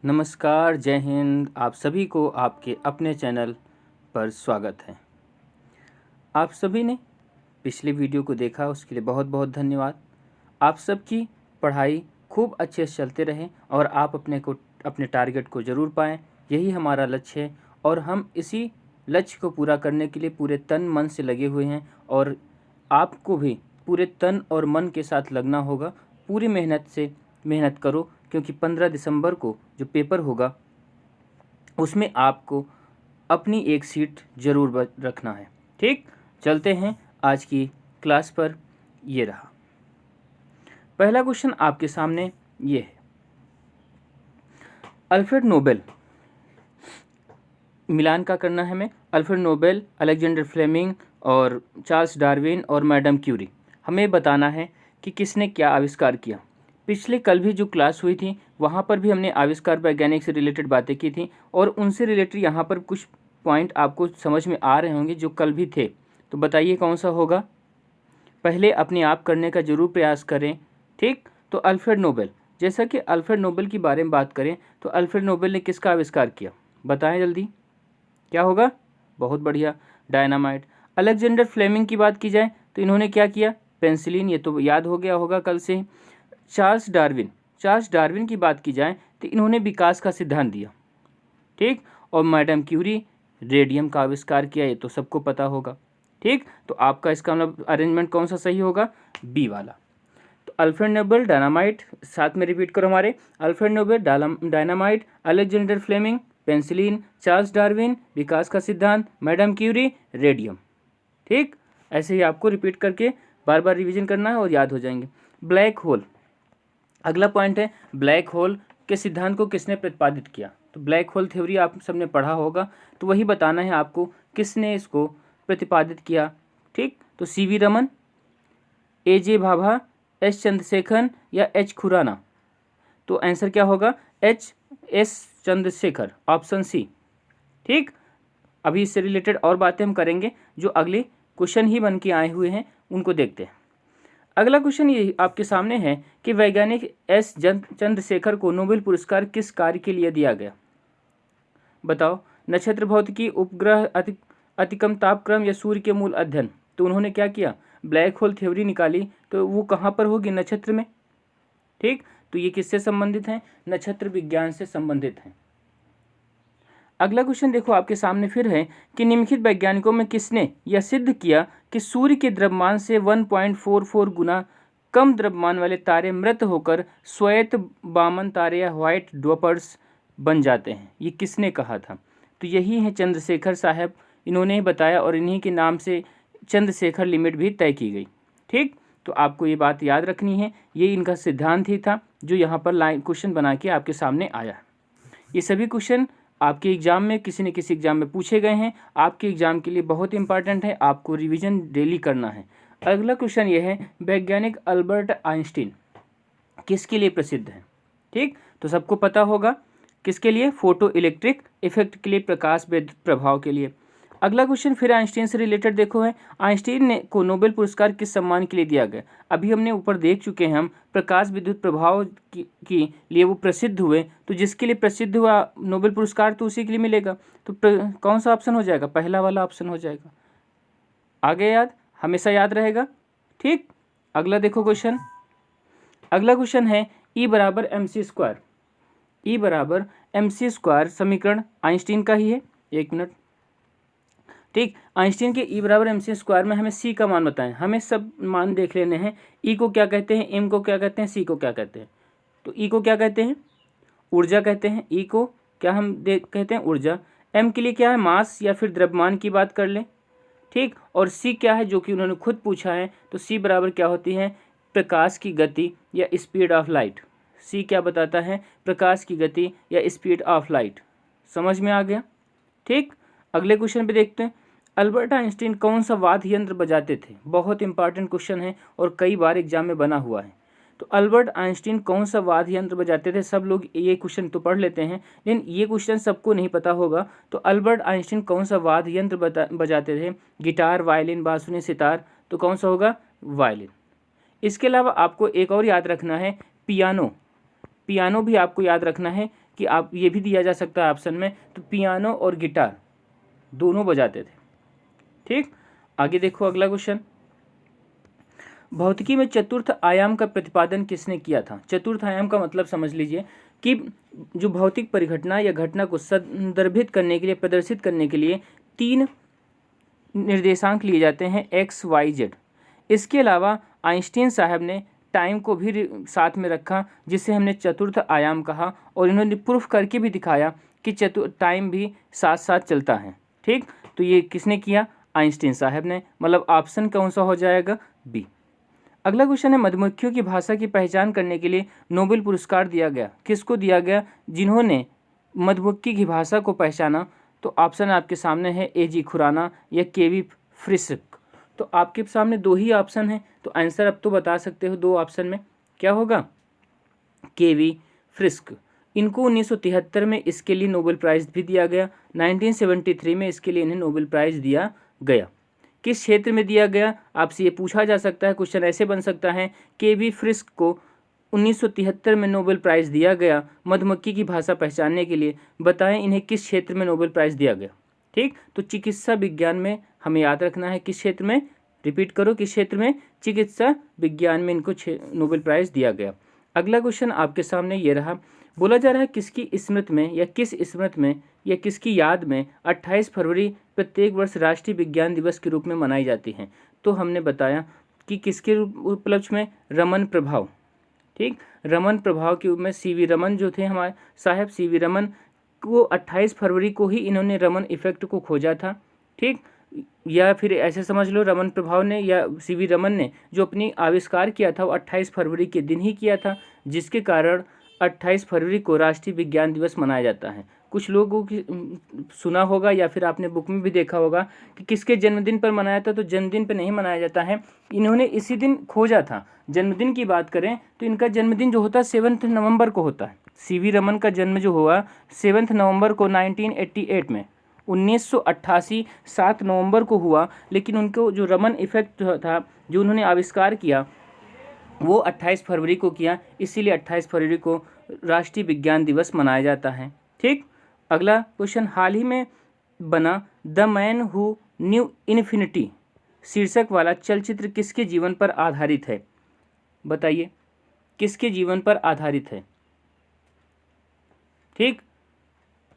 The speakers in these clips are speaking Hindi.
नमस्कार, जय हिंद। आप सभी को आपके अपने चैनल पर स्वागत है। आप सभी ने पिछले वीडियो को देखा, उसके लिए बहुत बहुत धन्यवाद। आप सबकी पढ़ाई खूब अच्छे से चलते रहे और आप अपने टारगेट को ज़रूर पाएँ, यही हमारा लक्ष्य है। और हम इसी लक्ष्य को पूरा करने के लिए पूरे तन मन से लगे हुए हैं और आपको भी पूरे तन और मन के साथ लगना होगा। पूरी मेहनत करो, क्योंकि 15 दिसंबर को जो पेपर होगा उसमें आपको अपनी एक सीट ज़रूर रखना है। ठीक, चलते हैं आज की क्लास पर। ये रहा पहला क्वेश्चन आपके सामने। ये है, अल्फ्रेड नोबेल, मिलान का करना है हमें। अल्फ्रेड नोबेल, अलेक्जेंडर फ्लेमिंग और चार्ल्स डार्विन और मैडम क्यूरी, हमें बताना है कि किसने क्या आविष्कार किया। पिछले कल भी जो क्लास हुई थी वहाँ पर भी हमने आविष्कार वैज्ञानिक से रिलेटेड बातें की थी और उनसे रिलेटेड यहाँ पर कुछ पॉइंट आपको समझ में आ रहे होंगे जो कल भी थे। तो बताइए कौन सा होगा। पहले अपने आप करने का ज़रूर प्रयास करें। ठीक, तो अल्फ्रेड नोबेल, जैसा कि अल्फ्रेड नोबेल की बारे में बात करें तो अल्फ्रेड नोबेल ने किसका आविष्कार किया, बताएं जल्दी, क्या होगा। बहुत बढ़िया, डायनामाइट। अलेक्जेंडर फ्लेमिंग की बात की जाए तो इन्होंने क्या किया, पेंसिलिन, ये तो याद हो गया होगा कल से। चार्ल्स डार्विन की बात की जाए तो इन्होंने विकास का सिद्धांत दिया। ठीक, और मैडम क्यूरी रेडियम का आविष्कार किया, ये तो सबको पता होगा। ठीक, तो आपका इसका मतलब अरेंजमेंट कौन सा सही होगा, बी वाला। तो अल्फ्रेड नोबेल, डायनामाइट, साथ में रिपीट करो हमारे, Alfred Nobel, dynamite, Alexander Fleming, penicillin, Charles Darwin, विकास का सिद्धांत, मैडम क्यूरी, रेडियम। ठीक, ऐसे ही आपको रिपीट करके बार बार रिवीजन करना है और याद हो जाएंगे। ब्लैक होल, अगला पॉइंट है, ब्लैक होल के सिद्धांत को किसने प्रतिपादित किया। तो ब्लैक होल थ्योरी आप सबने पढ़ा होगा, तो वही बताना है आपको किसने इसको प्रतिपादित किया। ठीक, तो सीवी रमन, एजे भाभा, एस चंद्रशेखर या एच खुराना। तो आंसर क्या होगा, एस चंद्रशेखर, ऑप्शन सी। ठीक, अभी इससे रिलेटेड और बातें हम करेंगे, जो अगले क्वेश्चन ही बन के आए हुए हैं उनको देखते हैं। अगला क्वेश्चन ये आपके सामने है कि वैज्ञानिक एस चंद्रशेखर को नोबेल पुरस्कार किस कार्य के लिए दिया गया, बताओ। नक्षत्र भौतिकी, उपग्रह अतिकम तापक्रम या सूर्य के मूल अध्ययन। तो उन्होंने क्या किया, ब्लैक होल थ्योरी निकाली, तो वो कहाँ पर होगी, नक्षत्र में। ठीक, तो ये किससे संबंधित है, नक्षत्र विज्ञान से संबंधित है। अगला क्वेश्चन देखो आपके सामने फिर है कि निम्नलिखित वैज्ञानिकों में किसने यह सिद्ध किया कि सूर्य के द्रव्यमान से 1.44 गुना कम द्रव्यमान वाले तारे मृत होकर श्वेत वामन तारे या व्हाइट ड्वार्फ्स बन जाते हैं, ये किसने कहा था। तो यही है चंद्रशेखर साहब, इन्होंने ही बताया और इन्हीं के नाम से चंद्रशेखर लिमिट भी तय की गई। ठीक, तो आपको ये बात याद रखनी है, ये इनका सिद्धांत ही था जो यहाँ पर लाइन क्वेश्चन बना के आपके सामने आया। ये सभी क्वेश्चन आपके एग्ज़ाम में किसी न किसी एग्ज़ाम में पूछे गए हैं, आपके एग्ज़ाम के लिए बहुत इंपॉर्टेंट है, आपको रिवीजन डेली करना है। अगला क्वेश्चन ये है, वैज्ञानिक अल्बर्ट आइंस्टीन किसके लिए प्रसिद्ध है। ठीक, तो सबको पता होगा किसके लिए, फोटो इलेक्ट्रिक इफेक्ट के लिए, प्रकाश विद्युत प्रभाव के लिए। अगला क्वेश्चन फिर आइंस्टीन से रिलेटेड देखो है, आइंस्टीन ने को नोबेल पुरस्कार किस सम्मान के लिए दिया गया। अभी हमने ऊपर देख चुके हैं हम, प्रकाश विद्युत प्रभाव की लिए वो प्रसिद्ध हुए, तो जिसके लिए प्रसिद्ध हुआ नोबेल पुरस्कार तो उसी के लिए मिलेगा। तो कौन सा ऑप्शन हो जाएगा, पहला वाला ऑप्शन हो जाएगा। आगे याद, हमेशा याद रहेगा। ठीक, अगला देखो क्वेश्चन, अगला क्वेश्चन है E बराबर एम सी स्क्वायर, E बराबर एम सी स्क्वायर समीकरण आइंस्टीन का ही है। एक मिनट, ठीक, आइंस्टीन के E बराबर एम सी स्क्वायर में हमें C का मान बताएं, हमें सब मान देख लेने हैं। E को क्या कहते हैं, M को क्या कहते हैं, C को क्या कहते हैं। तो E को क्या कहते हैं, ऊर्जा कहते हैं। E को क्या हम कहते हैं, ऊर्जा। M के लिए क्या है, मास या फिर द्रव्यमान की बात कर लें। ठीक, और C क्या है जो कि उन्होंने खुद पूछा है, तो C बराबर क्या होती है, प्रकाश की गति या स्पीड ऑफ लाइट। C क्या बताता है, प्रकाश की गति या स्पीड ऑफ लाइट। समझ में आ गया। ठीक, अगले क्वेश्चन पे देखते हैं, अल्बर्ट आइंस्टीन कौन सा वाद्य यंत्र बजाते थे। बहुत इंपॉर्टेंट क्वेश्चन है और कई बार एग्जाम में बना हुआ है। तो अल्बर्ट आइंस्टीन कौन सा वाद्य यंत्र बजाते थे, सब लोग ये क्वेश्चन तो पढ़ लेते हैं, लेकिन ये क्वेश्चन सबको नहीं पता होगा। तो अल्बर्ट आइंस्टीन कौन सा वाद्य यंत्र बजाते थे, गिटार, वायलिन, बांसुरी, सितार। तो कौन सा होगा, वायलिन। इसके अलावा आपको एक और याद रखना है, पियानो। पियानो भी आपको याद रखना है कि आप ये भी दिया जा सकता है ऑप्शन में, तो पियानो और गिटार दोनों बजाते थे। ठीक, आगे देखो अगला क्वेश्चन। भौतिकी में चतुर्थ आयाम का प्रतिपादन किसने किया था? चतुर्थ आयाम का मतलब समझ लीजिए कि जो भौतिक परिघटना या घटना को संदर्भित करने के लिए, प्रदर्शित करने के लिए 3 निर्देशांक लिए जाते हैं, एक्स वाई जेड। इसके अलावा आइंस्टीन साहब ने टाइम को भी साथ में रखा, जिसे हमने चतुर्थ आयाम कहा, और इन्होंने प्रूफ करके भी दिखाया कि टाइम भी साथ साथ चलता है। ठीक, तो ये किसने किया? आइंस्टीन साहब ने। मतलब ऑप्शन कौन सा हो जाएगा? बी। अगला क्वेश्चन है, मधुमक्खियों की भाषा की पहचान करने के लिए नोबेल पुरस्कार दिया गया। किसको दिया गया? जिन्होंने मधुमक्खी की भाषा को पहचाना। तो ऑप्शन आपके सामने है, A.G. खुराना या के.वी. फ्रिस्क। तो आपके सामने 2 ही ऑप्शन हैं, तो आंसर अब तो बता सकते हो 2 ऑप्शन में क्या होगा? के.वी. फ्रिस्क। इनको 1973 में इसके लिए नोबेल प्राइज़ भी दिया गया। 1973 में इसके लिए इन्हें नोबेल प्राइज़ दिया गया। किस क्षेत्र में दिया गया? आपसे ये पूछा जा सकता है। क्वेश्चन ऐसे बन सकता है, के.वी. फ्रिस्क को 1973 में नोबेल प्राइज़ दिया गया मधुमक्खी की भाषा पहचानने के लिए। बताएं इन्हें किस क्षेत्र में नोबेल प्राइज़ दिया गया? ठीक, तो चिकित्सा विज्ञान में हमें याद रखना है। किस क्षेत्र में? रिपीट करो, किस क्षेत्र में? चिकित्सा विज्ञान में इनको नोबेल प्राइज़ दिया गया। अगला क्वेश्चन आपके सामने ये रहा। बोला जा रहा है किसकी स्मृति में या किस स्मृति में या किसकी याद में 28 फरवरी प्रत्येक वर्ष राष्ट्रीय विज्ञान दिवस के रूप में मनाई जाती है? तो हमने बताया कि किसके उपलक्ष्य में? रमन प्रभाव। ठीक, रमन प्रभाव के रूप में सी.वी. रमन जो थे हमारे साहब, सी.वी. रमन को 28 फरवरी को ही इन्होंने रमन इफेक्ट को खोजा था। ठीक, या फिर ऐसे समझ लो, रमन प्रभाव ने या सी.वी. रमन ने जो अपनी आविष्कार किया था वो 28 फरवरी के दिन ही किया था, जिसके कारण 28 फरवरी को राष्ट्रीय विज्ञान दिवस मनाया जाता है। कुछ लोगों की सुना होगा या फिर आपने बुक में भी देखा होगा कि किसके जन्मदिन पर मनाया था, तो जन्मदिन पर नहीं मनाया जाता है, इन्होंने इसी दिन खोजा था। जन्मदिन की बात करें तो इनका जन्मदिन जो होता है 7 नवंबर को होता है। सी.वी. रमन का जन्म जो हुआ 7 नवंबर को 1988 में, 1988 7 नवंबर को हुआ। लेकिन उनको जो रमन इफेक्ट था जो उन्होंने आविष्कार किया वो 28 फरवरी को किया, इसीलिए 28 फरवरी को राष्ट्रीय विज्ञान दिवस मनाया जाता है। ठीक, अगला क्वेश्चन, हाल ही में बना the man who knew infinity शीर्षक वाला चलचित्र किसके जीवन पर आधारित है? बताइए, किसके जीवन पर आधारित है? ठीक,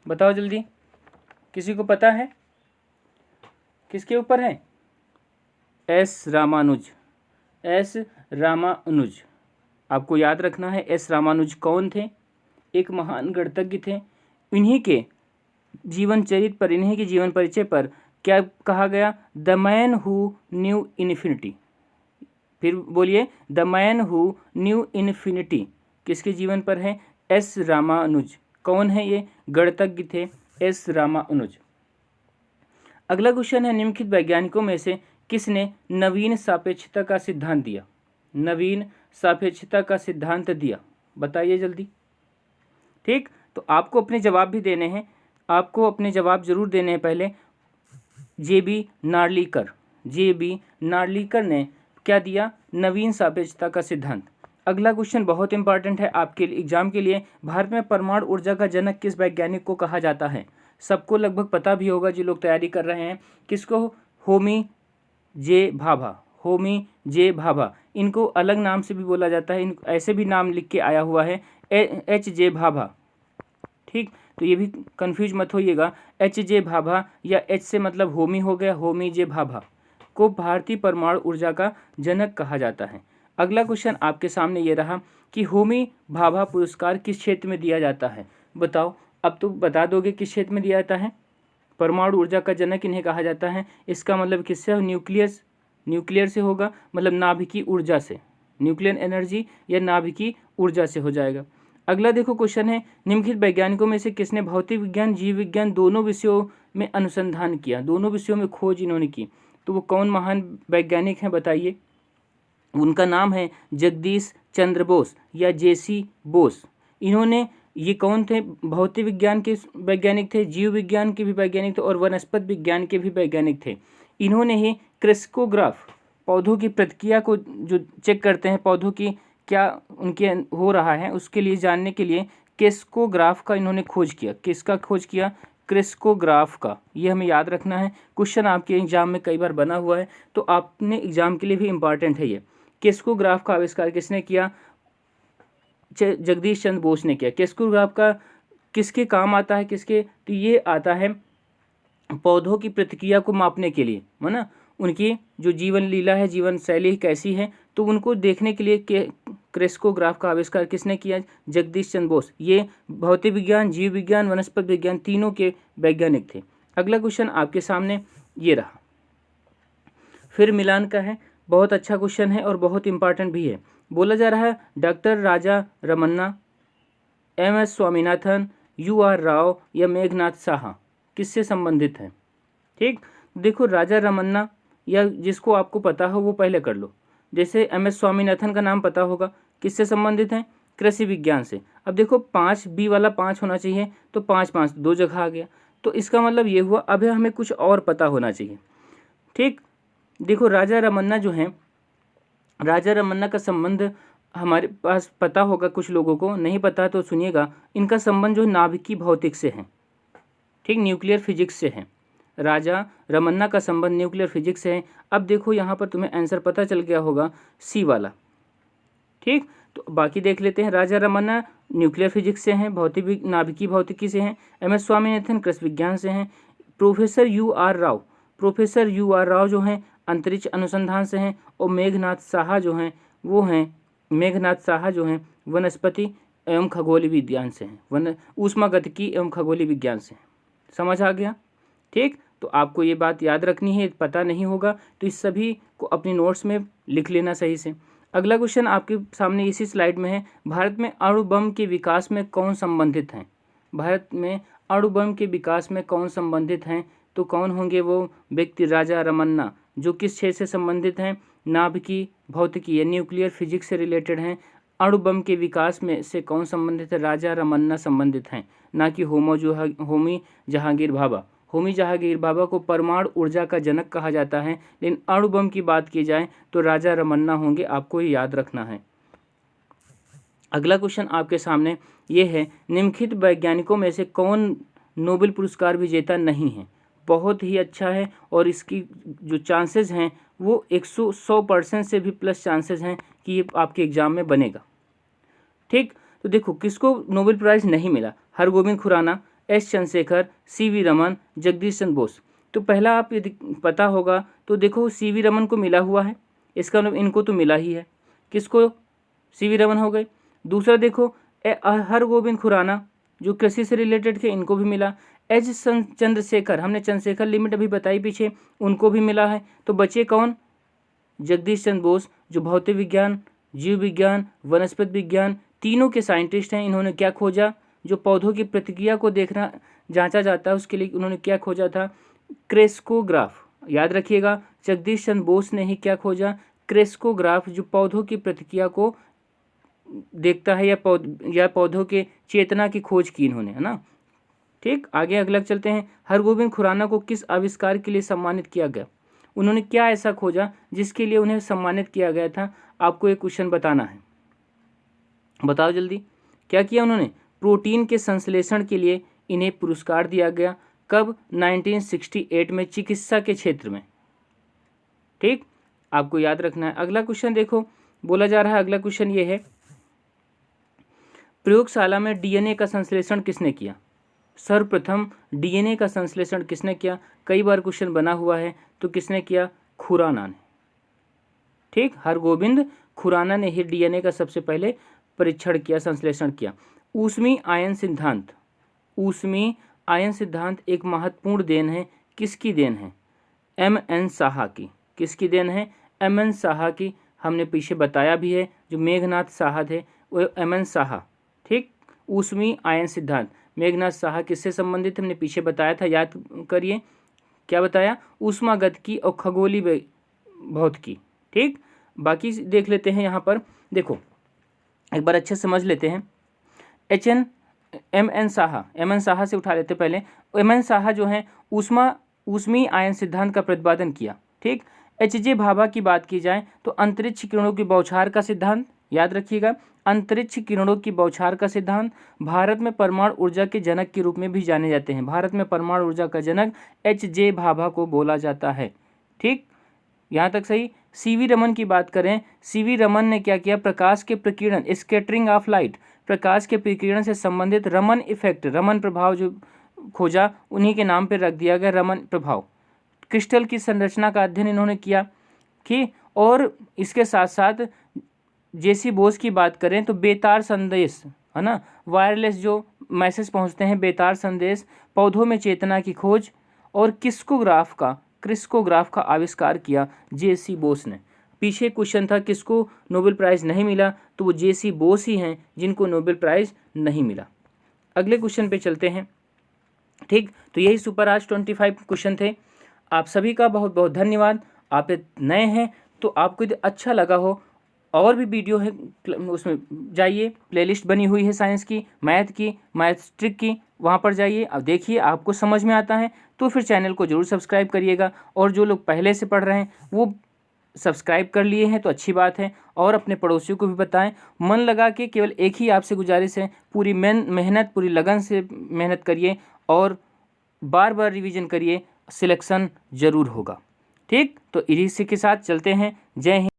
बताओ जल्दी, किसी को पता है किसके ऊपर है? एस रामानुज। एस रामानुज, आपको याद रखना है। एस रामानुज कौन थे? एक महान गणितज्ञ थे। इन्हीं के जीवन चरित्र पर, इन्हीं के जीवन परिचय पर क्या कहा गया? The man who knew infinity. फिर बोलिए, the man who knew infinity किसके जीवन पर है? एस रामानुज। कौन है ये? गणितज्ञ थे एस रामानुज। अगला क्वेश्चन है, निम्नलिखित वैज्ञानिकों में से किसने नवीन सापेक्षता का सिद्धांत दिया? नवीन सापेक्षता का सिद्धांत दिया, बताइए जल्दी। ठीक, तो आपको अपने जवाब भी देने हैं, आपको अपने जवाब जरूर देने हैं। पहले जे.बी. नार्लिकर। जे.बी. नार्लिकर ने क्या दिया? नवीन सापेक्षता का सिद्धांत। अगला क्वेश्चन बहुत इंपॉर्टेंट है आपके एग्जाम के लिए। भारत में परमाणु ऊर्जा का जनक किस वैज्ञानिक को कहा जाता है? सबको लगभग पता भी होगा जो लोग तैयारी कर रहे हैं। किसको? होमी जे भाभा। होमी जे भाभा, इनको अलग नाम से भी बोला जाता है, ऐसे भी नाम लिख के आया हुआ है, एच जे भाभा। ठीक, तो ये भी कंफ्यूज मत होइएगा, एच जे भाभा या एच से मतलब होमी हो गया, होमी जे भाभा को भारतीय परमाणु ऊर्जा का जनक कहा जाता है। अगला क्वेश्चन आपके सामने ये रहा कि होमी भाभा पुरस्कार किस क्षेत्र में दिया जाता है? बताओ, अब तो बता दोगे किस क्षेत्र में दिया जाता है। परमाणु ऊर्जा का जनक इन्हें कहा जाता है। इसका मतलब किससे? न्यूक्लियर से होगा, मतलब नाभिकीय ऊर्जा से, न्यूक्लियर एनर्जी या नाभिकीय ऊर्जा से हो जाएगा। अगला देखो क्वेश्चन है, निम्नलिखित वैज्ञानिकों में से किसने भौतिक विज्ञान जीव विज्ञान दोनों विषयों में अनुसंधान किया? दोनों विषयों में खोज इन्होंने की, तो वो कौन महान वैज्ञानिक हैं? बताइए। उनका नाम है जगदीश चंद्र बोस या जे.सी. बोस। इन्होंने, ये कौन थे? भौतिक विज्ञान के वैज्ञानिक थे, जीव विज्ञान के भी वैज्ञानिक थे और वनस्पति विज्ञान के भी वैज्ञानिक थे। इन्होंने ही क्रिस्कोग्राफ, पौधों की प्रतिक्रिया को जो चेक करते हैं, पौधों की क्या उनके हो रहा है उसके लिए जानने के लिए क्रेस्कोग्राफ का इन्होंने खोज किया। किसका खोज किया? क्रेस्कोग्राफ का। ये हमें याद रखना है, क्वेश्चन आपके एग्जाम में कई बार बना हुआ है, तो आपने एग्जाम के लिए भी इम्पॉर्टेंट है ये। क्रेस्कोग्राफ का आविष्कार किसने किया? जगदीश चंद्र बोस ने किया। क्रेस्कोग्राफ का किसके काम आता है? किसके? तो ये आता है पौधों की प्रतिक्रिया को मापने के लिए, है ना, उनकी जो जीवन लीला है, जीवन शैली कैसी है, तो उनको देखने के लिए क्रेस्कोग्राफ का आविष्कार किसने किया? जगदीश चंद्र बोस। ये भौतिक विज्ञान, जीव विज्ञान, वनस्पति विज्ञान तीनों के वैज्ञानिक थे। अगला क्वेश्चन आपके सामने ये रहा, फिर मिलान का है। बहुत अच्छा क्वेश्चन है और बहुत इंपॉर्टेंट भी है। बोला जा रहा है doctor Raja Ramanna, MS Swaminathan, UR Rao या मेघनाथ साहा किससे संबंधित हैं? ठीक, देखो राजा रमन्ना या जिसको आपको पता हो वो पहले कर लो। जैसे MS स्वामीनाथन का नाम पता होगा, किससे संबंधित हैं? कृषि विज्ञान से। अब देखो 5 बी वाला 5 होना चाहिए, तो 5 दो जगह आ गया, तो इसका मतलब ये हुआ अब हमें कुछ और पता होना चाहिए। ठीक, देखो राजा रमन्ना जो हैं, राजा रमन्ना का संबंध हमारे पास पता होगा, कुछ लोगों को नहीं पता तो सुनिएगा। इनका संबंध जो नाभिकीय भौतिक से है, ठीक, न्यूक्लियर फिजिक्स से है। राजा रमन्ना का संबंध न्यूक्लियर फिजिक्स से है। अब देखो यहाँ पर तुम्हें आंसर पता चल गया होगा, सी वाला। ठीक, तो बाकी देख लेते हैं। राजा रमन्ना न्यूक्लियर फिजिक्स से हैं, भौतिक नाभिकीय भौतिकी से हैं। MS स्वामीनाथन कृषि विज्ञान से हैं। Professor UR Rao, professor UR Rao जो हैं अंतरिक्ष अनुसंधान से हैं। और मेघनाथ साहा जो हैं वो हैं, मेघनाथ साहा जो हैं वनस्पति एवं खगोलीय विज्ञान से हैं, ऊष्मागतिकी एवं खगोलीय विज्ञान से हैं। समझ आ गया? ठीक, तो आपको ये बात याद रखनी है, पता नहीं होगा तो इस सभी को अपनी नोट्स में लिख लेना सही से। अगला क्वेश्चन आपके सामने इसी स्लाइड में है। भारत में अणु बम के विकास में कौन संबंधित हैं? भारत में अणु बम के विकास में कौन संबंधित हैं? तो कौन होंगे वो व्यक्ति? राजा रमन्ना, जो किस क्षेत्र से संबंधित हैं? नाभिकीय भौतिकी या न्यूक्लियर फिजिक्स से रिलेटेड हैं। अणु बम के विकास में से कौन संबंधित है? राजा रमन्ना संबंधित हैं, ना कि होमी जहांगीर भाभा। होमी जहांगीर भाभा को परमाणु ऊर्जा का जनक कहा जाता है, लेकिन अणु बम की बात की जाए तो राजा रमन्ना होंगे, आपको ये याद रखना है। अगला क्वेश्चन आपके सामने ये है, निम्नलिखित वैज्ञानिकों में से कौन नोबेल पुरस्कार विजेता नहीं है? बहुत ही अच्छा है और इसकी जो चांसेस हैं वो 100% से भी प्लस चांसेस हैं कि ये आपके एग्जाम में बनेगा। ठीक, तो देखो किसको नोबेल प्राइज़ नहीं मिला? Hargovind Khurana, S Chandrashekhar, CV Raman, Jagdish Chandra Bose. तो पहला आप यदि पता होगा तो देखो CV रमन को मिला हुआ है, इसका मतलब इनको तो मिला ही है। किसको? CV रमन हो गए। दूसरा देखो हरगोविंद खुराना जो कृषि से रिलेटेड थे, इनको भी मिला। H चंद्रशेखर, हमने चंद्रशेखर लिमिट अभी बताई पीछे, उनको भी मिला है। तो बचे कौन? जगदीश चंद्र बोस, जो भौतिक विज्ञान, जीव विज्ञान, वनस्पति विज्ञान तीनों के साइंटिस्ट हैं। इन्होंने क्या खोजा? जो पौधों की प्रतिक्रिया को देखना जांचा जाता है उसके लिए उन्होंने क्या खोजा था? क्रेस्कोग्राफ। याद रखिएगा, जगदीश चंद्र बोस ने ही क्या खोजा? क्रेस्कोग्राफ, जो पौधों की प्रतिक्रिया को देखता है या पौधों के चेतना की खोज की इन्होंने, है ना। ठीक, आगे अगला चलते हैं। हरगोविंद खुराना को किस आविष्कार के लिए सम्मानित किया गया? उन्होंने क्या ऐसा खोजा जिसके लिए उन्हें सम्मानित किया गया था? आपको एक क्वेश्चन बताना है, बताओ जल्दी। क्या किया उन्होंने? प्रोटीन के संश्लेषण के लिए इन्हें पुरस्कार दिया गया। कब? 1968 में, चिकित्सा के क्षेत्र में। ठीक, आपको याद रखना है। अगला क्वेश्चन देखो, बोला जा रहा है, अगला क्वेश्चन ये है, प्रयोगशाला में DNA का संश्लेषण किसने किया? सर्वप्रथम DNA का संश्लेषण किसने किया? कई बार क्वेश्चन बना हुआ है, तो किसने किया? खुराना ने। ठीक, हरगोविंद खुराना ने ही DNA का सबसे पहले परीक्षण किया, संश्लेषण किया। ऊष्मीय आयन सिद्धांत, ऊष्मीय आयन सिद्धांत एक महत्वपूर्ण देन है। किसकी देन है? MN साहा की। किसकी देन है? MN साहा की। हमने पीछे बताया भी है, जो मेघनाथ साहा थे वो MN साहा। ठीक, ऊष्मीय आयन सिद्धांत, मेघनाथ साहा किससे संबंधित हमने पीछे बताया था, याद करिए। क्या बताया? ऊष्मागतिकी और खगोलीय भौतिकी। ठीक, बाकी देख लेते हैं। यहाँ पर देखो एक बार अच्छे समझ लेते हैं। MN साहा से उठा लेते पहले। MN साहा जो है ऊष्मीय आयन सिद्धांत का प्रतिपादन किया। ठीक, HJ भाभा की बात की जाए तो अंतरिक्ष किरणों की बौछार का सिद्धांत, याद रखिएगा। अंतरिक्ष किरणों की बौछार का सिद्धांत, भारत में परमाणु ऊर्जा के जनक के रूप में भी जाने जाते हैं। भारत में परमाणु ऊर्जा का जनक H.J. भाभा को बोला जाता है। ठीक, यहाँ तक सही। सीवी रमन की बात करें, सीवी रमन ने क्या किया, प्रकाश के प्रकीर्णन, स्कैटरिंग ऑफ लाइट, प्रकाश के प्रकीर्णन से संबंधित रमन इफेक्ट, रमन प्रभाव जो खोजा, उन्हीं के नाम पर रख दिया गया रमन प्रभाव। क्रिस्टल की संरचना का अध्ययन इन्होंने किया कि, और इसके साथ साथ जेसी बोस की बात करें तो बेतार संदेश है ना, वायरलेस जो मैसेज पहुंचते हैं, बेतार संदेश, पौधों में चेतना की खोज, और क्रिस्कोग्राफ का आविष्कार किया जेसी बोस ने। पीछे क्वेश्चन था किसको नोबेल प्राइज़ नहीं मिला, तो वो जेसी बोस ही हैं जिनको नोबेल प्राइज़ नहीं मिला। अगले क्वेश्चन पे चलते हैं। ठीक, तो यही सुपर आज 25 क्वेश्चन थे। आप सभी का बहुत बहुत धन्यवाद। आप नए हैं तो आपको यदि अच्छा लगा हो, और भी वीडियो है उसमें जाइए, प्लेलिस्ट बनी हुई है साइंस की, मैथ ट्रिक की, वहाँ पर जाइए, अब देखिए आपको समझ में आता है तो फिर चैनल को ज़रूर सब्सक्राइब करिएगा। और जो लोग पहले से पढ़ रहे हैं वो सब्सक्राइब कर लिए हैं तो अच्छी बात है, और अपने पड़ोसियों को भी बताएं। मन लगा के केवल एक ही आपसे गुजारिश है, पूरी मेहनत, पूरी लगन से मेहनत करिए और बार बार रिवीजन करिए, सिलेक्शन ज़रूर होगा। ठीक, तो इसी के साथ चलते हैं। जय हिंद।